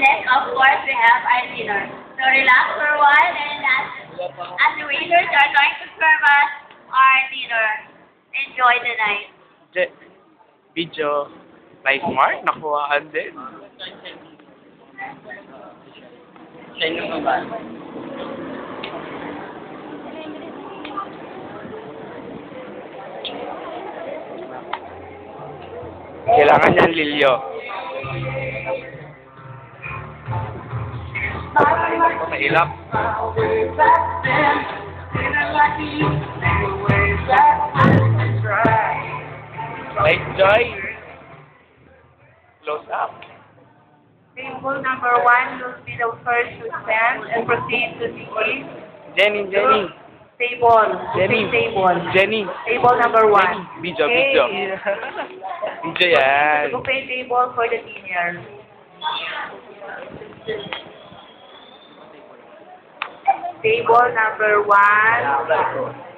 then, of course, we have our dinner. So relax for a while, and as the waiters are going to serve us our dinner. Enjoy the night. Video. Nice mark. Nakuhaan din. Sino ka ba? Kailangan niyan Lilyo. Mahilap. Right, Joy? Close up. Table number 1 will be the first to stand and proceed to the Jenny. table. Jenny. Table. Jenny. Table number 1. Video. Okay. Video yan. Buffet table for the dinner. Table number 1.